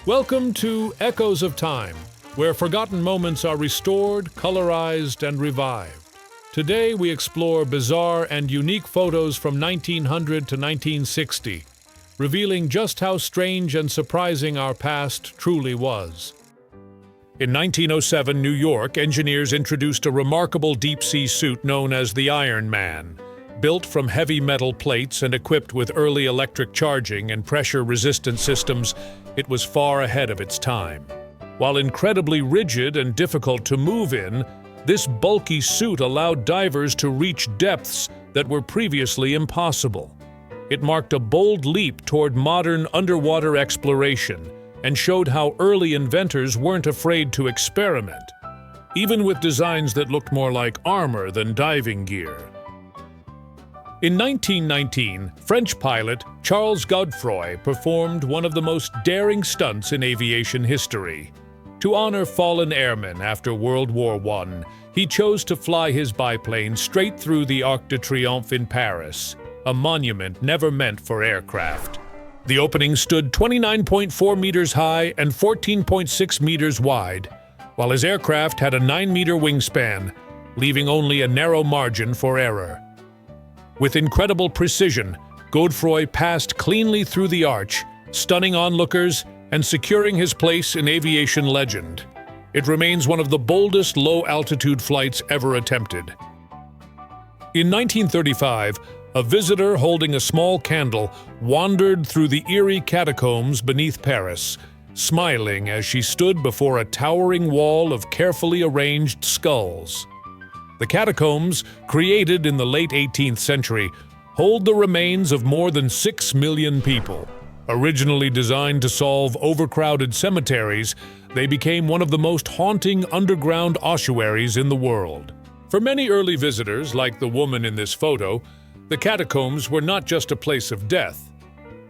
Welcome to Echoes of Time, where forgotten moments are restored, colorized, and revived. Today we explore bizarre and unique photos from 1900 to 1960, revealing just how strange and surprising our past truly was. In 1907 New York, engineers introduced a remarkable deep-sea suit known as the Iron Man. Built from heavy metal plates and equipped with early electric charging and pressure-resistant systems, it was far ahead of its time. While incredibly rigid and difficult to move in, this bulky suit allowed divers to reach depths that were previously impossible. It marked a bold leap toward modern underwater exploration and showed how early inventors weren't afraid to experiment, even with designs that looked more like armor than diving gear. In 1919, French pilot Charles Godefroy performed one of the most daring stunts in aviation history. To honor fallen airmen after World War I, he chose to fly his biplane straight through the Arc de Triomphe in Paris, a monument never meant for aircraft. The opening stood 29.4 meters high and 14.6 meters wide, while his aircraft had a 9-meter wingspan, leaving only a narrow margin for error. With incredible precision, Godefroy passed cleanly through the arch, stunning onlookers and securing his place in aviation legend. It remains one of the boldest low-altitude flights ever attempted. In 1935, a visitor holding a small candle wandered through the eerie catacombs beneath Paris, smiling as she stood before a towering wall of carefully arranged skulls. The catacombs, created in the late 18th century, hold the remains of more than 6 million people. Originally designed to solve overcrowded cemeteries, they became one of the most haunting underground ossuaries in the world. For many early visitors, like the woman in this photo, the catacombs were not just a place of death,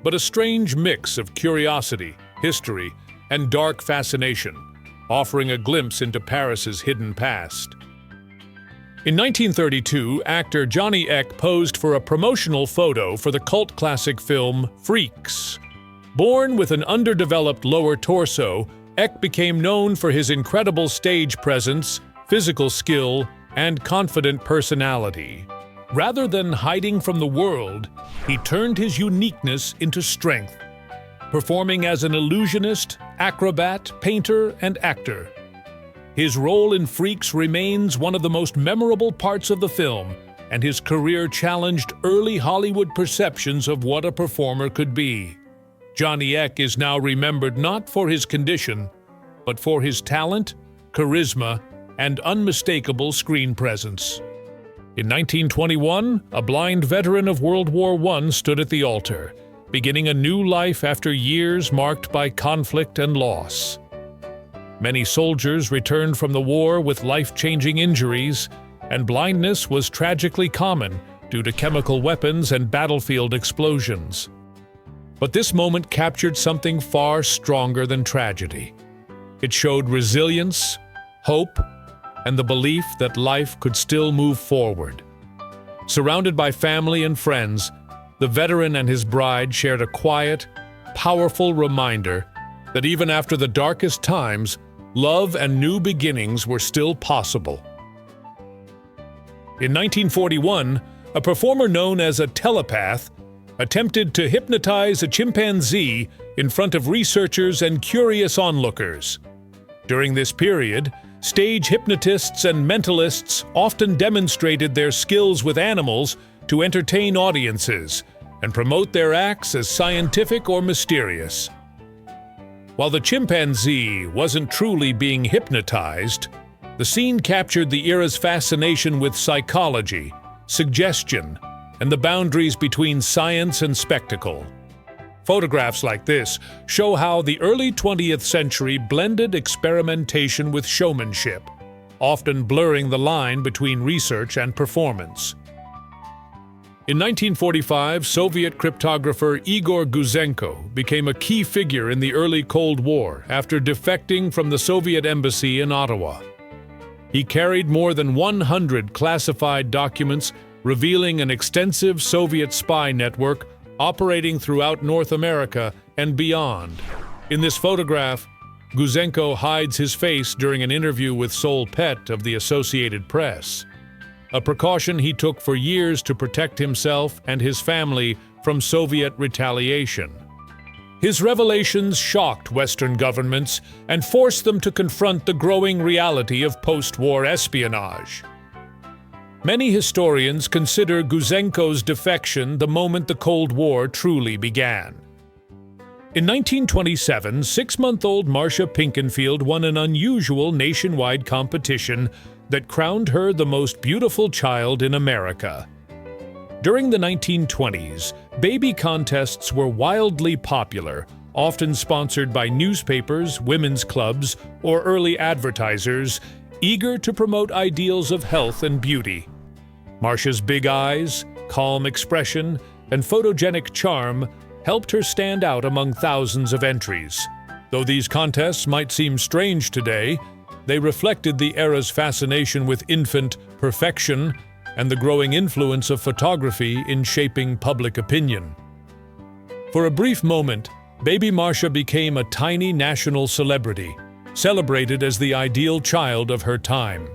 but a strange mix of curiosity, history, and dark fascination, offering a glimpse into Paris's hidden past. In 1932, actor Johnny Eck posed for a promotional photo for the cult classic film Freaks. Born with an underdeveloped lower torso, Eck became known for his incredible stage presence, physical skill, and confident personality. Rather than hiding from the world, he turned his uniqueness into strength, performing as an illusionist, acrobat, painter, and actor. His role in Freaks remains one of the most memorable parts of the film, and his career challenged early Hollywood perceptions of what a performer could be. Johnny Eck is now remembered not for his condition, but for his talent, charisma, and unmistakable screen presence. In 1921, a blind veteran of World War I stood at the altar, beginning a new life after years marked by conflict and loss. Many soldiers returned from the war with life-changing injuries, and blindness was tragically common due to chemical weapons and battlefield explosions. But this moment captured something far stronger than tragedy. It showed resilience, hope, and the belief that life could still move forward. Surrounded by family and friends, the veteran and his bride shared a quiet, powerful reminder that even after the darkest times, love and new beginnings were still possible. In 1941, a performer known as a telepath attempted to hypnotize a chimpanzee in front of researchers and curious onlookers. During this period, stage hypnotists and mentalists often demonstrated their skills with animals to entertain audiences and promote their acts as scientific or mysterious. While the chimpanzee wasn't truly being hypnotized, the scene captured the era's fascination with psychology, suggestion, and the boundaries between science and spectacle. Photographs like this show how the early 20th century blended experimentation with showmanship, often blurring the line between research and performance. In 1945, Soviet cryptographer Igor Guzenko became a key figure in the early Cold War after defecting from the Soviet embassy in Ottawa. He carried more than 100 classified documents revealing an extensive Soviet spy network operating throughout North America and beyond. In this photograph, Guzenko hides his face during an interview with Sol Pet of the Associated Press, a precaution he took for years to protect himself and his family from Soviet retaliation. His revelations shocked Western governments and forced them to confront the growing reality of post-war espionage. Many historians consider Guzenko's defection the moment the Cold War truly began. In 1927, 6-month-old Marcia Pinkenfield won an unusual nationwide competition that crowned her the most beautiful child in America. During the 1920s, baby contests were wildly popular, often sponsored by newspapers, women's clubs, or early advertisers, eager to promote ideals of health and beauty. Marcia's big eyes, calm expression, and photogenic charm helped her stand out among thousands of entries. Though these contests might seem strange today, they reflected the era's fascination with infant perfection and the growing influence of photography in shaping public opinion. For a brief moment, baby Marcia became a tiny national celebrity, celebrated as the ideal child of her time.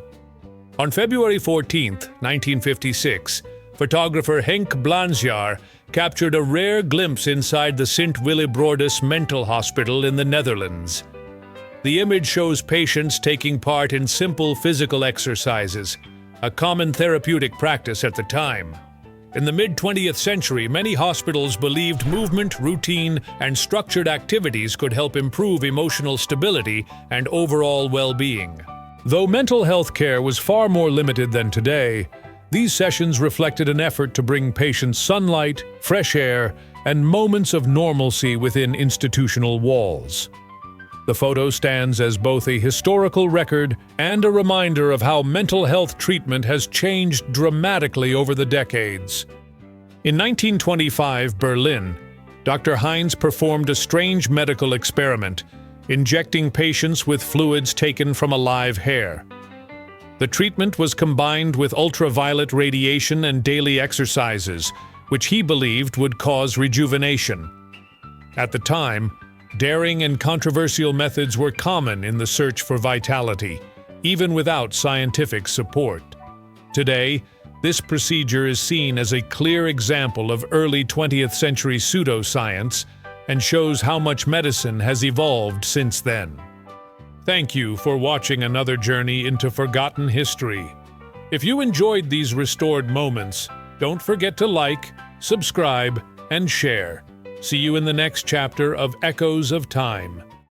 On February 14, 1956, photographer Henk Blansjaar captured a rare glimpse inside the Sint Willebroordus mental hospital in the Netherlands. The image shows patients taking part in simple physical exercises, a common therapeutic practice at the time. In the mid-20th century, many hospitals believed movement, routine, and structured activities could help improve emotional stability and overall well-being. Though mental health care was far more limited than today, these sessions reflected an effort to bring patients sunlight, fresh air, and moments of normalcy within institutional walls. The photo stands as both a historical record and a reminder of how mental health treatment has changed dramatically over the decades. In 1925 Berlin, Dr. Heinz performed a strange medical experiment, injecting patients with fluids taken from a live hair. The treatment was combined with ultraviolet radiation and daily exercises, which he believed would cause rejuvenation. At the time, daring and controversial methods were common in the search for vitality, even without scientific support. Today, this procedure is seen as a clear example of early 20th century pseudoscience and shows how much medicine has evolved since then. Thank you for watching another journey into forgotten history. If you enjoyed these restored moments, don't forget to like, subscribe, and share. See you in the next chapter of Echoes of Time.